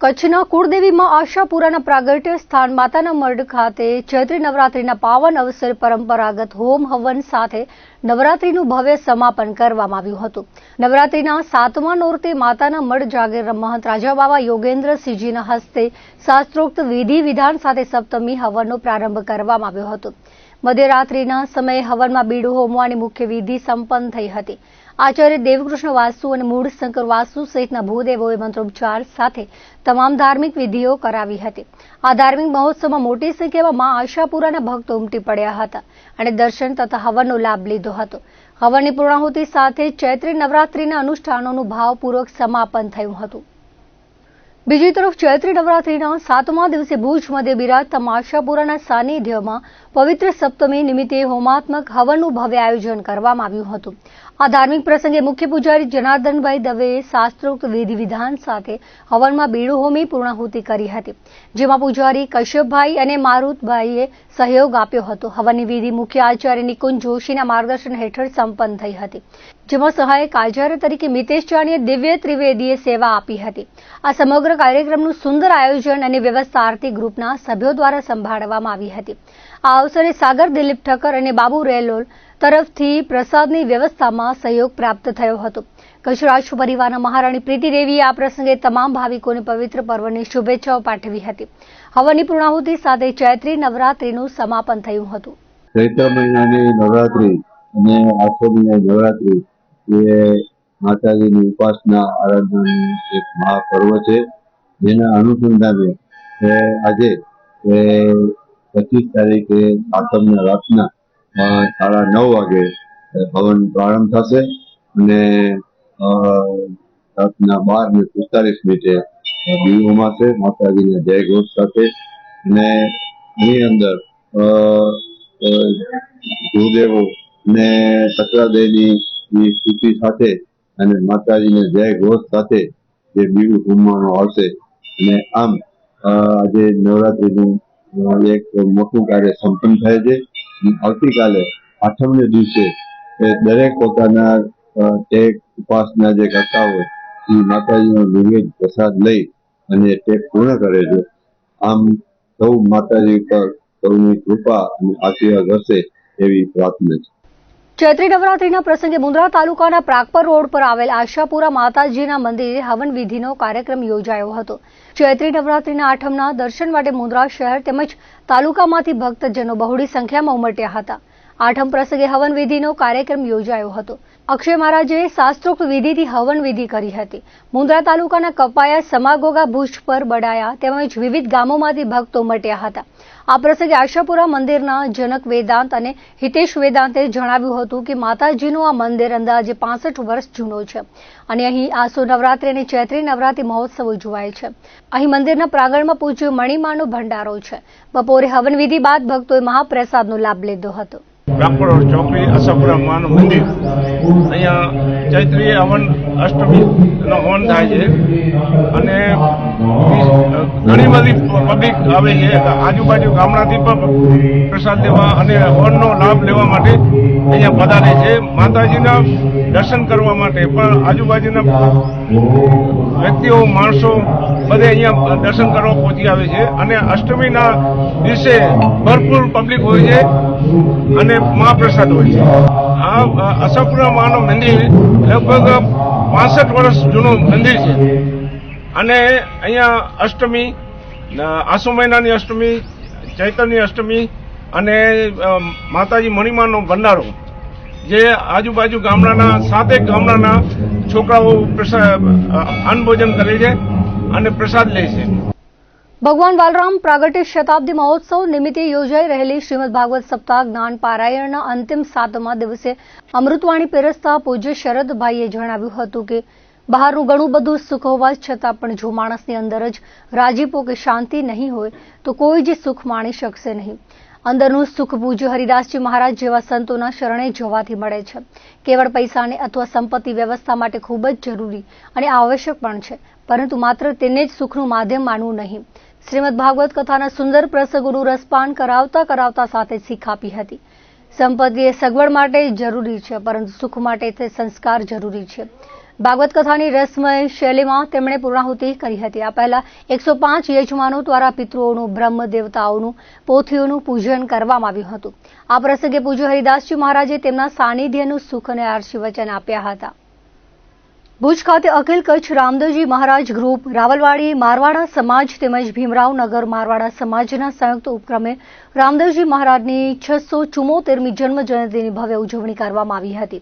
કચ્છના કુળદેવી માં આશાપુરાના પ્રાગટ્ય સ્થાન માતાના મઢ ખાતે ચૈત્રી નવરાત્રીના પાવન અવસરે પરંપરાગત હોમ હવન સાથે નવરાત્રીનું ભવ્ય સમાપન કરવામાં આવ્યું હતું। નવરાત્રીના 7મા નોરતે માતાના મઢ જાગીર મહંત રાજાબાવા યોગેન્દ્રસિંહજીના હસ્તે શાસ્ત્રોક્ત વિધિ વિધાન સાથે સપ્તમી હવનનો પ્રારંભ કરવામાં આવ્યો હતો। મધ્યરાત્રિના સમયે હવનમાં બીડું હોમવાની મુખ્ય વિધિ સંપન્ન થઈ હતી। આચાર્ય દેવકૃષ્ણ વાસુ અને મૂળ શંકર વાસુ સહિતના ભૂદેવોએ મંત્રોચ્ચાર સાથે તમામ ધાર્મિક વિધિઓ કરાવી હતી। આ ધાર્મિક મહોત્સવમાં મોટી સંખ્યામાં મા આશાપુરાના ભક્તો ઉમટી પડ્યા હતા અને દર્શન તથા હવનનો લાભ લીધો હતો। હવનની પૂર્ણાહુતિ સાથે ચૈત્રી નવરાત્રીના અનુષ્ઠાનોનું ભાવપૂર્વક સમાપન થયું હતું। બીજી તરફ ચૈત્રી નવરાત્રીના 7મા દિવસે ભુજ મધ્ય બિરાજતા આશાપુરાના સાનિધ્યમાં પવિત્ર સપ્તમી નિમિત્તે હોમાત્મક હવનનું ભવ્ય આયોજન કરવામાં આવ્યું હતું। આ ધાર્મિક પ્રસંગે મુખ્ય પૂજારી જનાર્દનભાઈ દવેએ શાસ્ત્રોક્ત વિધિ વિધાન સાથે હવનમાં બીડું હોમી પૂર્ણાહુતિ કરી હતી, જેમાં પૂજારી કશ્યપભાઈ અને મારુતભાઈએ સહયોગ આપ્યો હતો। હવનની વિધિ મુખ્ય આચાર્ય નિકુંજ જોશીના માર્ગદર્શન હેઠળ સંપન્ન થઈ હતી, જેમાં સહાયક આચાર્ય તરીકે મિતેશ જાનીએ દિવ્ય ત્રિવેદીએ સેવા આપી હતી। આ સમગ્ર કાર્યક્રમનું સુંદર આયોજન અને વ્યવસ્થા આરતી ગ્રુપના સભ્યો દ્વારા સંભાળવામાં આવી હતી। આ અવસરે સાગર દિલીપ ઠક્કર અને બાબુ રેલોલ તરફથી પ્રસાદની વ્યવસ્થામાં સહયોગ પ્રાપ્ત થયો હતો। કચ્છ રાજ પરિવારના મહારાણી પ્રીતિ દેવીએ આ પ્રસંગે તમામ ભાવિકોને પવિત્ર પર્વની શુભેચ્છાઓ પાઠવી હતી। હવનની પૂર્ણાહુતિ સાથે ચૈત્રી નવરાત્રીનું સમાપન થયું હતું। ચૈત્ર મહિનાની નવરાત્રી અને આસો નવરાત્રી એ માતાજીની ઉપાસના આરાધનાનું એક મહાપર્વ છે, જેના અનુસંધાને આજે 25 તારીખે સાતમના રાતના 9:30 વાગે હવન પ્રારંભ થશે અને રાતના 12:45 દીવ હોમાશે માતાજીના જય ઘોષ સાથે। અને એની અંદર ભૂદેવો અને સકરાદેવીની સ્તુતિ સાથે અને માતાજીના જય ઘોષ સાથે જે બીડું હોમવાનું આવશે। અને આમ આજે નવરાત્રીનું એક મોટું કાર્ય સંપન્ન થાય છે। આવતીકાલે આઠમને દિવસે દરેક પોતાના ટેક ઉપાસના જે કરતા હોય એ માતાજીનો નિવેદ પ્રસાદ લઈ અને ટેક પૂર્ણ કરે છે। આમ સૌ માતાજી પર સૌની કૃપા અને આશીર્વાદ હશે એવી પ્રાર્થના છે। ચૈત્રી નવરાત્રીના પ્રસંગે મુન્દ્રા તાલુકાના પ્રાગપર રોડ પર આવેલ આશાપુરા માતાજીના મંદિરે હવન વિધિનો કાર્યક્રમ યોજાયો હતો। ચૈત્રી નવરાત્રીના આઠમના દર્શન માટે મુન્દ્રા શહેર તેમજ તાલુકામાંથી ભક્તજનો બહોળી સંખ્યામાં ઉમટ્યા હતા। આઠમ પ્રસંગે હવન વિધિનો કાર્યક્રમ યોજાયો હતો। અક્ષય મહારાજે શાસ્ત્રોક્ત વિધિથી હવન વિધિ કરી હતી। મુન્દ્રા તાલુકાના કપાયા, સમાગોગા, ભુજ પર બડાયા તેમજ વિવિધ ગામોમાંથી ભક્તો ઉમટ્યા હતા। આ પ્રસંગે આશાપુરા મંદિરના જનક વેદાંત અને હિતેશ વેદાંતે જણાવ્યું હતું કે માતાજીનું આ મંદિર અંદાજે 65 વર્ષ જૂનો છે અને અહીં આસો નવરાત્રી અને ચૈત્રી નવરાત્રી મહોત્સવ ઉજવાય છે। અહીં મંદિરના પ્રાંગણમાં પૂજ્ય મણિમાનો ભંડારો છે। બપોરે હવન વિધિ બાદ ભક્તોએ મહાપ્રસાદનો લાભ લીધો હતો। પ્રાગપર ચોકડી આશાપુરા માનું મંદિર, અહીંયા ચૈત્રી હવન અષ્ટમીનો હવન થાય છે અને ઘણી બધી પબ્લિક આવે છે। આજુબાજુ ગામડાથી પણ પ્રસાદ લેવા અને હવનનો લાભ લેવા માટે અહીંયા પધારે છે। માતાજીના દર્શન કરવા માટે પણ આજુબાજુના વ્યક્તિઓ, માણસો બધે અહીંયા દર્શન કરવા પહોંચી આવે છે અને અષ્ટમીના દિવસે ભરપૂર પબ્લિક હોય છે અને મહાપ્રસાદ હોય છે। આ આશાપુરા માનું મંદિર લગભગ 65 વર્ષ જૂનું મંદિર છે અને અહીંયા અષ્ટમી, આસો મહિનાની અષ્ટમી, ચૈત્રની અષ્ટમી અને માતાજી મણિમાનો ભંડારો જે આજુબાજુ ગામડાના 7 ગામડાના છોકરાઓ અન્નભોજન કરે છે અને પ્રસાદ લે છે। ભગવાન બાલરામ પ્રાગટ્ય શતાબ્દી મહોત્સવ નિમિત્તે યોજાઈ રહેલી શ્રીમદ ભાગવત સપ્તાહ જ્ઞાન પારાયણના અંતિમ 7મા દિવસે અમૃતવાણી પીરસતા પૂજ્ય શરદભાઈએ જણાવ્યું હતું કે બહારનું ઘણું બધું સુખ હોવા છતાં પણ જો માણસની અંદર જ રાજીપો કે શાંતિ નહીં હોય તો કોઈ જ સુખ માણી શકશે નહીં। અંદરનું સુખ પૂજ્ય હરિદાસજી મહારાજ જેવા સંતોના શરણે જવાથી મળે છે। કેવળ પૈસાને અથવા સંપત્તિ વ્યવસ્થા માટે ખૂબ જ જરૂરી અને આવશ્યક પણ છે, પરંતુ માત્ર તેને જ સુખનું માધ્યમ માનવું નહીં। શ્રીમદ ભાગવત કથાના સુંદર પ્રસંગોનું રસપાન કરાવતા સાથે શીખ આપી હતી। સંપત્તિ એ સગવડ માટે જરૂરી છે, પરંતુ સુખ માટે તે સંસ્કાર જરૂરી છે. ભાગવત કથાની રસમય શૈલીમાં તેમણે પૂર્ણાહુતિ કરી હતી. આ પહેલા 105 યજમાનો દ્વારા પિતૃઓનું, બ્રહ્મ દેવતાઓનું, પોથીઓનું પૂજન કરવામાં આવ્યું હતું. આ પ્રસંગે પૂજ્ય હરિદાસજી મહારાજે તેમના સાનિધ્યનું સુખ અને આશીર્વચન આપ્યા હતા. ભુજ ખાતે અખિલ કચ્છ રામદેવજી મહારાજ ગ્રુપ, રાવલવાડી મારવાડા સમાજ તેમજ ભીમરાવનગર મારવાડા સમાજના સંયુક્ત ઉપક્રમે રામદેવજી મહારાજની 674મી જન્મ જયંતિની ભવ્ય ઉજવણી કરવામાં આવી હતી.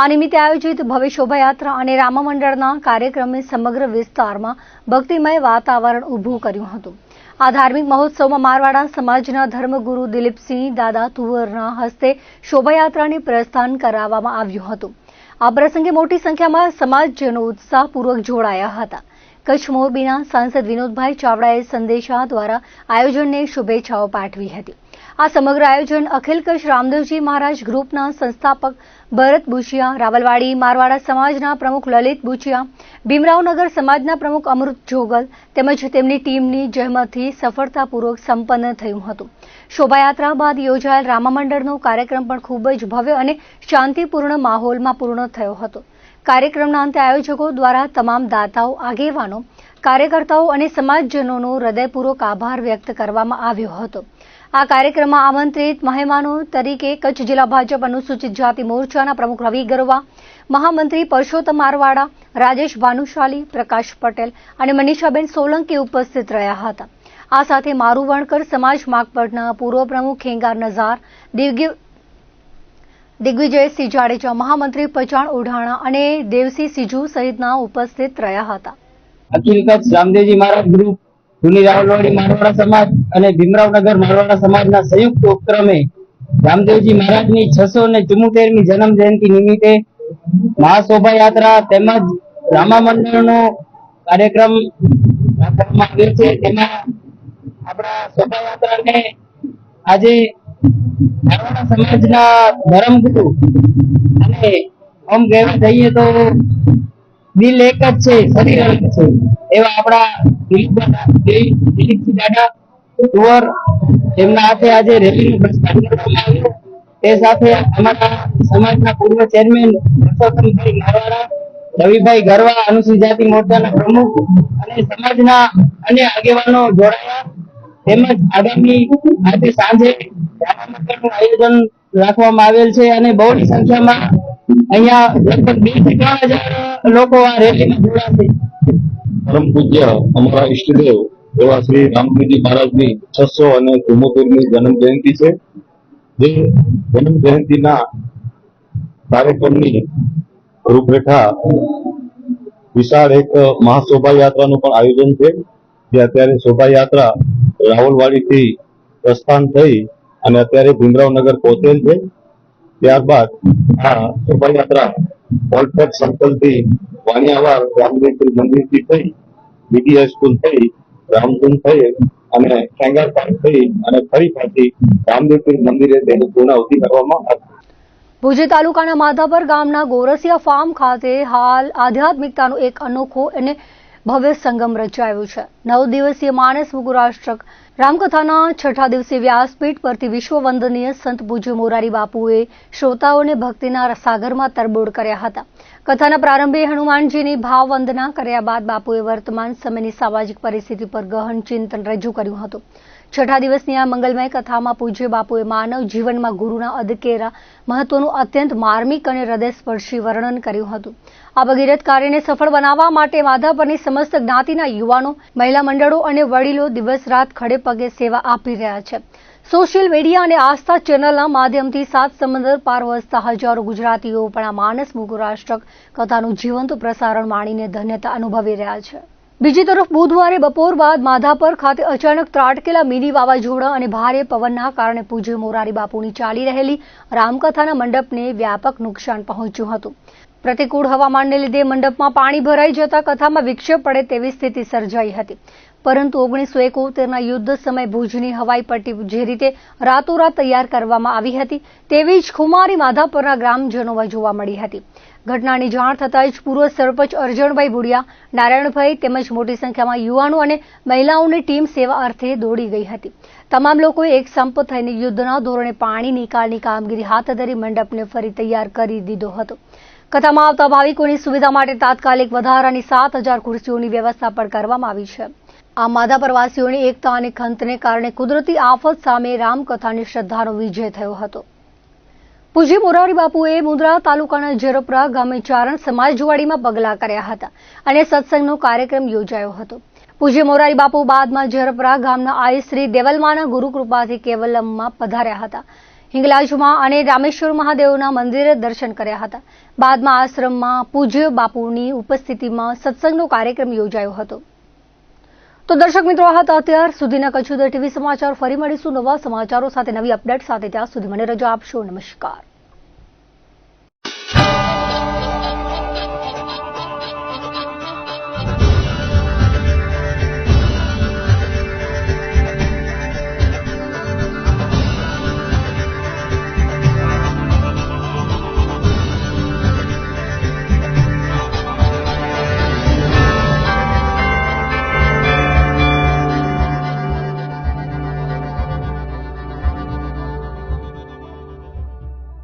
આ નિમિત્તે આયોજિત ભવ્ય શોભાયાત્રા અને રામમંડળના કાર્યક્રમે સમગ્ર વિસ્તારમાં ભક્તિમય વાતાવરણ ઊભું કર્યું હતું. આ ધાર્મિક મહોત્સવમાં મારવાડા સમાજના ધર્મગુરુ દિલીપસિંહ દાદા તુવરના હસ્તે શોભાયાત્રાને પ્રસ્થાન કરાવવામાં આવ્યું હતું. આ પ્રસંગે મોટી સંખ્યામાં સમાજજનો ઉત્સાહપૂર્વક જોડાયા હતા. કચ્છ મોરબીના સાંસદ વિનોદભાઈ ચાવડાએ સંદેશા દ્વારા આયોજનને શુભેચ્છાઓ પાઠવી હતી. આ સમગ્ર આયોજન અખિલ કચ્છ રામદેવજી મહારાજ ગ્રુપના સંસ્થાપક ભરત બુચિયા, રાવલવાડી મારવાડા સમાજના પ્રમુખ લલિત બુચિયા, ભીમરાવનગર સમાજના પ્રમુખ અમૃત જોગલ તેમજ તેમની ટીમની જહેમતથી સફળતાપૂર્વક સંપન્ન થયું હતું. શોભાયાત્રા બાદ યોજાયેલ રામમંડળનો કાર્યક્રમ પણ ખૂબ જ ભવ્ય અને શાંતિપૂર્ણ માહોલમાં પૂર્ણ થયો હતો. કાર્યક્રમના અંતે આયોજકો દ્વારા તમામ દાતાઓ, આગેવાનો, કાર્યકર્તાઓ અને સમાજજનોનો હૃદયપૂર્વક આભાર વ્યક્ત કરવામાં આવ્યો હતો. આ કાર્યક્રમમાં આમંત્રિત મહેમાનો તરીકે કચ્છ જિલ્લા ભાજપ અનુસૂચિત જાતિ મોરચાના પ્રમુખ રવિ ગરવા, મહામંત્રી પરસોત્તમ મારવાડા, રાજેશ ભાનુશાલી, પ્રકાશ પટેલ અને મનીષાબેન સોલંકી ઉપસ્થિત રહ્યા હતા. આ સાથે મારું વણકર સમાજ માગપટના પૂર્વ પ્રમુખ ખેંગાર નઝાર, દિગ્વિજયસિંહ જાડેજા, મહામંત્રી પચાણ ઓઢાણા અને દેવસિંહ સિજુ સહિતના ઉપસ્થિત રહ્યા હતા. અખિલ કચ્છ રામદેવજી મહારાજ ગ્રુપ, જૂની રાવલવાડી મારવાડા સમાજ અને ભીમરાવનગર મારવાડા સમાજના સંયુક્ત ઉપક્રમે રામદેવજી મહારાજની 674મી જન્મ જયંતિ નિમિત્તે મહાશોભાયાત્રા તેમજ રામા મંડળનો કાર્યક્રમ રાખવામાં આવ્યો છે. તેમાં આપણા શોભાયાત્રાને આજે મારવાડા સમાજના ધર્મગુરુ અને આમ કહેવા જઈએ તો દિલ એક જ છે, શરીર અલગ છે એવા આપણા દિલીપસિંહ દાદા તુવર, તેમના હાથે આજે રેલીનું પ્રસ્થાન કરવામાં આવ્યું. તે સાથે અમારા સમાજના પૂર્વ ચેરમેન પરસોત્તમભાઈ મારવાડા, રવિભાઈ ગરવા, અનુસૂચિત જાતિ મોરચાના પ્રમુખ અને સમાજના અન્ય આગેવાનો જોડાયા. તેમજ આગામી આજે સાંજે રામમંડળનું આયોજન રાખવામાં આવેલ છે અને બહોળી સંખ્યામાં અહીંયા લગભગ 2 થી 3,000 લોકો આ રેલીમાં જોડાશે. પરમ પૂજ્ય અમારા ઈષ્ટદેવ એવા શ્રી રામદેવજી મહારાજની 674મી જન્મ જયંતિ છે. જે જન્મ જયંતિના કાર્યક્રમની રૂપરેખા વિશાળ એક મહાશોભાયાત્રાનું પણ આયોજન છે. જે અત્યારે શોભાયાત્રા રાવલવાડીથી પ્રસ્થાન થઈ અને અત્યારે ભીમરાવનગર પહોંચેલ છે. ત્યારબાદ આ શોભાયાત્રા ઓલ્ડપેટ સર્કલથી વાણિયાવાડ રામદેવપીર મંદિરથી થઈ, બીડીએસ સ્કૂલ થઈ, રામકુંડ થઈ અને ખેંગાર પાર્ક થઈ અને ફરી પાછી રામદેવપીર મંદિરે તેની પૂર્ણાહુતિ કરવામાં આવી. ભુજ તાલુકાના માધાપર ગામના ગોરસિયા ફાર્મ ખાતે હાલ આધ્યાત્મિકતાનો એક અનોખો અને ભવ્ય સંગમ રચાયો છે. 9 દિવસીય માનસ મુકુરાષ્ટક રામકથાના 6ઠા દિવસે વ્યાસપીઠ પરથી વિશ્વ વંદનીય સંત પૂજ્ય મોરારી બાપુએ શ્રોતાઓને ભક્તિના સાગરમાં તરબોળ કર્યા હતા. કથાના પ્રારંભે હનુમાનજીની ભાવ વંદના કર્યા બાદ બાપુએ વર્તમાન સમયની સામાજિક પરિસ્થિતિ પર ગહન ચિંતન રજૂ કર્યું હતું. 6ઠા દિવસની આ મંગલમય કથામાં પૂજ્ય બાપુએ માનવ જીવનમાં ગુરુના અદકેરા મહત્વનું અત્યંત માર્મિક અને હૃદયસ્પર્શી વર્ણન કર્યું હતું. આ ભગીરથ કાર્યને સફળ બનાવવા માટે માધાપરની સમસ્ત જ્ઞાતિના યુવાનો, મહિલા મંડળો અને વડીલો દિવસ રાત ખડે પગે સેવા આપી રહ્યા છે. સોશિયલ મીડિયા અને આસ્થા ચેનલના માધ્યમથી 7 સમંદર પાર વસતા હજારો ગુજરાતીઓ પણ આ માનસ મુકુરાષ્ટક કથાનું જીવંત પ્રસારણ માણીને ધન્યતા અનુભવી રહ્યા છે. બીજી તરફ બુધવારે બપોર બાદ માધાપર ખાતે અચાનક ત્રાટકેલા મિની વાવાઝોડા અને ભારે પવનના કારણે પૂજ્ય મોરારી બાપુની ચાલી રહેલી રામકથાના મંડપને વ્યાપક નુકસાન પહોંચ્યું હતું. પ્રતિકૂળ હવામાનને લીધે મંડપમાં પાણી ભરાઈ જતા કથામાં વિક્ષેપ પડે તેવી સ્થિતિ સર્જાઈ હતી. પરંતુ 1971ના યુદ્ધ સમયે ભુજની હવાઈ પટ્ટી જે રીતે રાતોરાત તૈયાર કરવામાં આવી હતી તેવી જ ખુમારી માધાપરના ગ્રામજનોમાં જોવા મળી હતી. ઘટનાની જાણ થતાં જ પૂર્વ સરપંચ અરજણભાઈ ભુડિયા, નારાયણભાઈ તેમજ મોટી સંખ્યામાં યુવાનો અને મહિલાઓની ટીમ સેવા અર્થે દોડી ગઈ હતી. તમામ લોકોએ એક સંપ થઈને યુદ્ધના ધોરણે પાણી નિકાલની કામગીરી હાથ ધરી મંડપને ફરી તૈયાર કરી દીધો હતો. કથામાં આવતા ભાવિકોની સુવિધા માટે તાત્કાલિક વધારાની 7000 ખુરશીઓની વ્યવસ્થા પણ કરવામાં આવી છે. આ માધાપરવાસીઓની એકતા અને ખંતને કારણે કુદરતી આફત સામે રામકથાની શ્રદ્ધાનો વિજય થયો હતો. પૂજ્ય મોરારી બાપુએ મુંદ્રા તાલુકાના જરપરા ગામે ચારણ સમાજવાડીમાં પગલાં કર્યા હતા અને સત્સંગનો કાર્યક્રમ યોજાયો હતો. પૂજ્ય મોરારી બાપુ બાદમાં જરપરા ગામના આઈ શ્રી દેવલમાના ગુરુકૃપાથી કેવલમમાં પધાર્યા હતા. હિંગલાજમાં અને રામેશ્વર મહાદેવના મંદિરે દર્શન કર્યા હતા. બાદમાં આશ્રમમાં પૂજ્ય બાપુની ઉપસ્થિતિમાં સત્સંગનો કાર્યક્રમ યોજાયો હતો. તો દર્શક મિત્રો, આ હતા અત્યાર સુધીના કચ્છુદર ટીવી સમાચાર. ફરી મળીશું નવા સમાચારો સાથે, નવી અપડેટ સાથે. ત્યાં સુધી મને રજા આપશો. નમસ્કાર.